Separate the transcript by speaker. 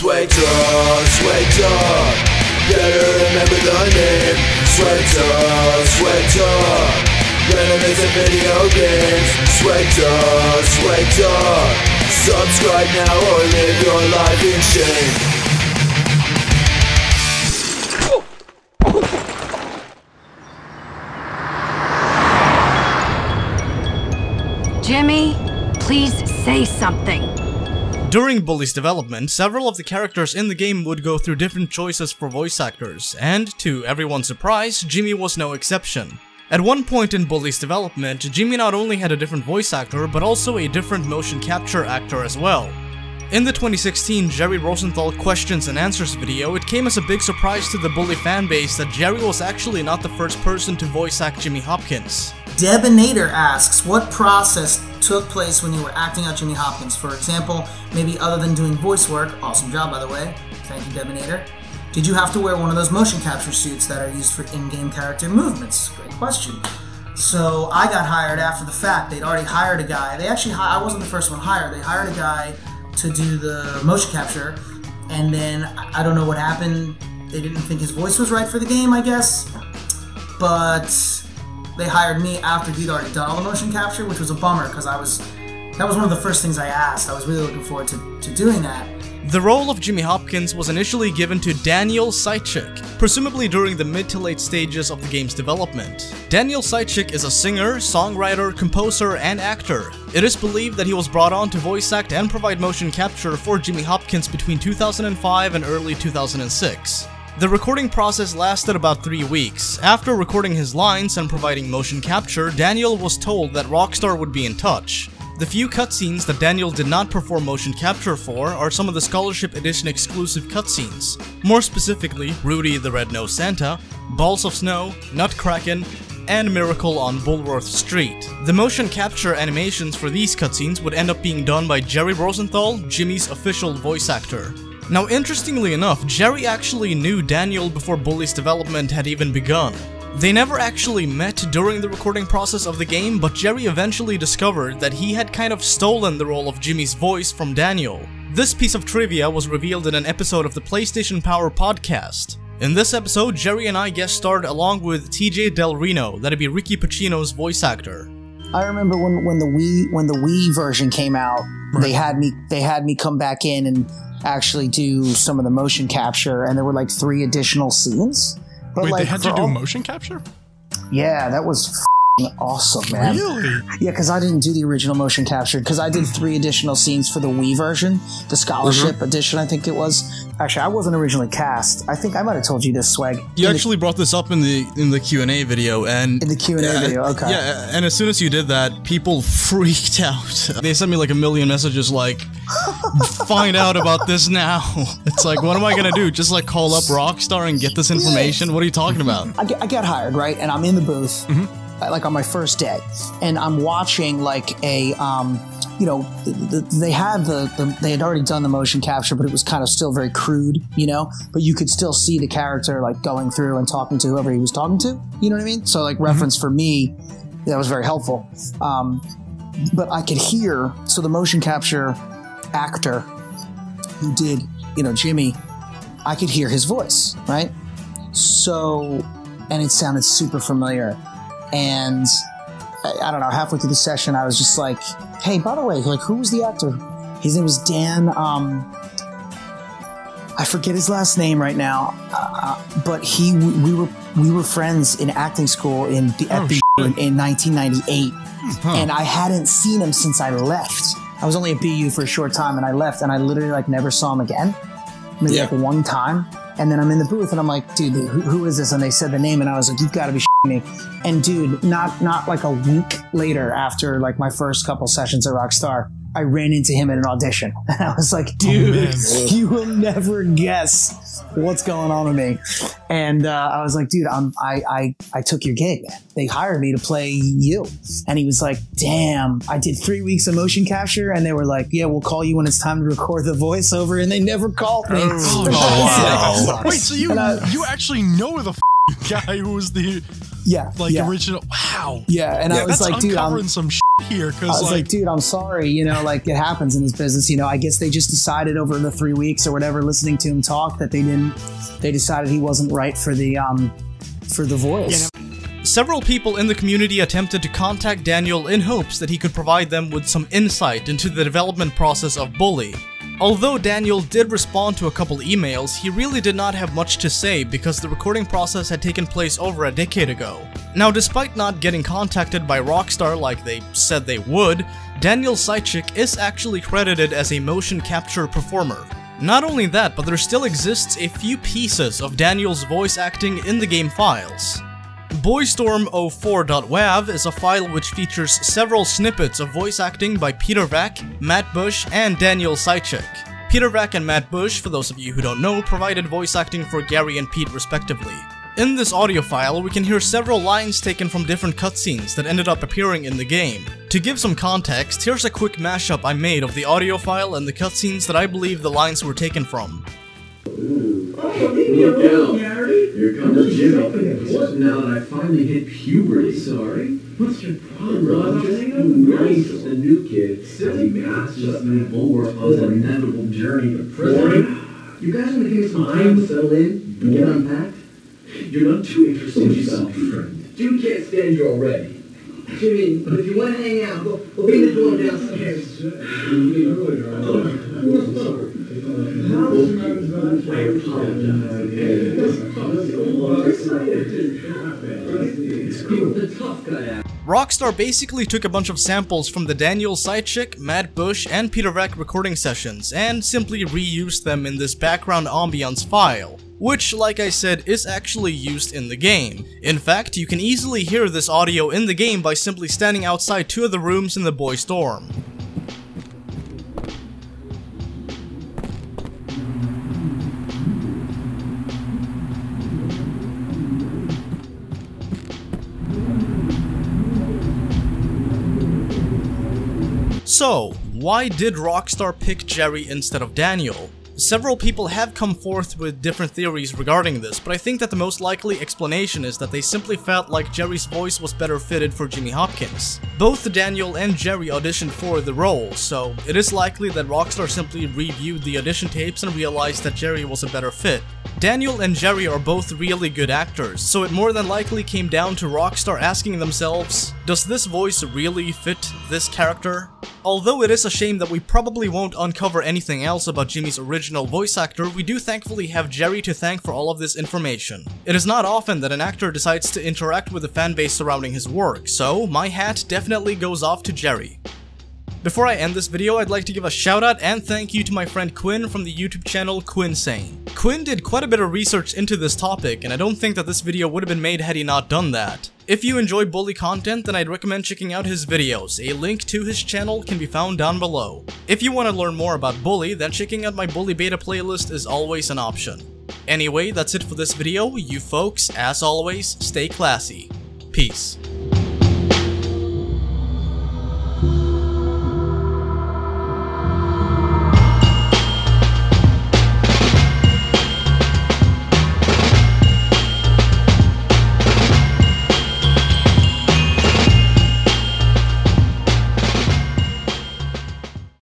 Speaker 1: SWEGTA, SWEGTA, better remember the name. SWEGTA, SWEGTA, renovates and video games. SWEGTA, SWEGTA, subscribe now or live your life in shame.
Speaker 2: Jimmy, please say something.
Speaker 3: During Bully's development, several of the characters in the game would go through different choices for voice actors, and to everyone's surprise, Jimmy was no exception. At one point in Bully's development, Jimmy not only had a different voice actor, but also a different motion capture actor as well. In the 2016 Jerry Rosenthal questions and answers video, it came as a big surprise to the Bully fanbase that Jerry was actually not the first person to voice act Jimmy Hopkins.
Speaker 4: Debonator asks, what process took place when you were acting out Jimmy Hopkins? For example, maybe other than doing voice work, awesome job by the way, thank you Debonator. Did you have to wear one of those motion capture suits that are used for in-game character movements? Great question. So I got hired after the fact. They'd already hired a guy. I wasn't the first one hired. They hired a guy to do the motion capture, and then I don't know what happened. They didn't think his voice was right for the game, I guess. But they hired me after he'd already done all the motion capture, which was a bummer because that was one of the first things I asked. I was really looking forward to doing that.
Speaker 3: The role of Jimmy Hopkins was initially given to Daniel Zaitchik, presumably during the mid to late stages of the game's development. Daniel Zaitchik is a singer, songwriter, composer, and actor. It is believed that he was brought on to voice act and provide motion capture for Jimmy Hopkins between 2005 and early 2006. The recording process lasted about 3 weeks. After recording his lines and providing motion capture, Daniel was told that Rockstar would be in touch. The few cutscenes that Daniel did not perform motion capture for are some of the Scholarship Edition exclusive cutscenes. More specifically, Rudy the Red-Nosed Santa, Balls of Snow, Nutcracken, and Miracle on Bulworth Street. The motion capture animations for these cutscenes would end up being done by Jerry Rosenthal, Jimmy's official voice actor. Now, interestingly enough, Jerry actually knew Daniel before Bully's development had even begun. They never actually met during the recording process of the game, but Jerry eventually discovered that he had kind of stolen the role of Jimmy's voice from Daniel. This piece of trivia was revealed in an episode of the PlayStation Power podcast. In this episode, Jerry and I guest starred along with TJ Del Reno, that'd be Ricky Pacino's voice actor.
Speaker 5: I remember when the Wii version came out, right. they had me come back in and actually do some of the motion capture, and there were like 3 additional scenes. But
Speaker 6: wait,
Speaker 5: like,
Speaker 6: they had you do motion capture?
Speaker 5: Yeah, that was awesome, man.
Speaker 6: Really?
Speaker 5: Yeah, because I didn't do the original motion capture, because I did 3 additional scenes for the Wii version, the Scholarship Edition, I think it was. Actually, I wasn't originally cast. I think I might have told you this, Swag.
Speaker 3: You actually brought this up in the Q&A video, and...
Speaker 5: In the Q&A video, okay.
Speaker 3: Yeah, and as soon as you did that, people freaked out. They sent me like a million messages like, find out about this now. It's like, what am I gonna do? Just like call up Rockstar and get this information? What are you talking about?
Speaker 5: I get hired, right? And I'm in the booth, like on my first day, and I'm watching like a, you know, they had they had already done the motion capture, but it was kind of still very crude, you know, but you could still see the character like going through and talking to whoever he was talking to, you know what I mean? So like reference for me, that was very helpful. But I could hear, so the motion capture actor who did, you know, Jimmy, I could hear his voice, right? So, and it sounded super familiar. And I don't know, halfway through the session, I was just like, hey, by the way, like, who was the actor? His name was Dan, I forget his last name right now, but we were friends in acting school in 1998. And I hadn't seen him since I left. I was only at BU for a short time, and I left, and I literally like never saw him again. Maybe like one time. And then I'm in the booth, and I'm like, dude, who is this? And they said the name, and I was like, you've got to be me. And dude, not like a week later, after like my first couple sessions at Rockstar, I ran into him at an audition. And I was like, dude, you will never guess what's going on with me. And I was like, dude, I took your gig, man. They hired me to play you. And he was like, damn, I did 3 weeks of motion capture. And they were like, yeah, we'll call you when it's time to record the voiceover. And they never called me.
Speaker 6: Wow. Wait, so you actually know the guy who was the original? Wow.
Speaker 5: Yeah, and I was
Speaker 6: that's
Speaker 5: like, dude,
Speaker 6: uncovering some shit here,
Speaker 5: I
Speaker 6: because
Speaker 5: was like, dude, I'm sorry, you know, like it happens in this business, you know. I guess they just decided over the 3 weeks or whatever, listening to him talk, that they decided he wasn't right for the voice.
Speaker 3: Several people in the community attempted to contact Daniel in hopes that he could provide them with some insight into the development process of Bully. Although Daniel did respond to a couple emails, he really did not have much to say because the recording process had taken place over a decade ago. Now, despite not getting contacted by Rockstar like they said they would, Daniel Zaitchik is actually credited as a motion capture performer. Not only that, but there still exists a few pieces of Daniel's voice acting in the game files. Boystorm04.wav is a file which features several snippets of voice acting by Peter Vack, Matt Bush, and Daniel Zaitchik. Peter Vack and Matt Bush, for those of you who don't know, provided voice acting for Gary and Pete respectively. In this audio file, we can hear several lines taken from different cutscenes that ended up appearing in the game. To give some context, here's a quick mashup I made of the audio file and the cutscenes that I believe the lines were taken from.
Speaker 7: Look out! Here comes Jimmy. Just now that I finally hit puberty. Sorry? What's your problem? I'm just nice as a new kid. Silly past just the bulwark of the inevitable journey to prison. You guys want to give me some time to settle in and get unpacked? You're not too interested in yourself, friend. Dude can't stand you already. Jimmy, if you want to hang out, we'll be in the dorm downstairs.
Speaker 3: Rockstar basically took a bunch of samples from the Daniel Zaitchik, Matt Bush, and Peter Vack recording sessions and simply reused them in this background ambience file, which, like I said, is actually used in the game. In fact, you can easily hear this audio in the game by simply standing outside two of the rooms in the boys' dorm. So, why did Rockstar pick Jerry instead of Daniel? Several people have come forth with different theories regarding this, but I think that the most likely explanation is that they simply felt like Jerry's voice was better fitted for Jimmy Hopkins. Both Daniel and Jerry auditioned for the role, so it is likely that Rockstar simply reviewed the audition tapes and realized that Jerry was a better fit. Daniel and Jerry are both really good actors, so it more than likely came down to Rockstar asking themselves, does this voice really fit this character? Although it is a shame that we probably won't uncover anything else about Jimmy's original voice actor, we do thankfully have Jerry to thank for all of this information. It is not often that an actor decides to interact with the fanbase surrounding his work, so my hat definitely goes off to Jerry. Before I end this video, I'd like to give a shout out and thank you to my friend Quinn from the YouTube channel Quinnsane. Quinn did quite a bit of research into this topic, and I don't think that this video would have been made had he not done that. If you enjoy Bully content, then I'd recommend checking out his videos. A link to his channel can be found down below. If you want to learn more about Bully, then checking out my Bully beta playlist is always an option. Anyway, that's it for this video. You folks, as always, stay classy. Peace.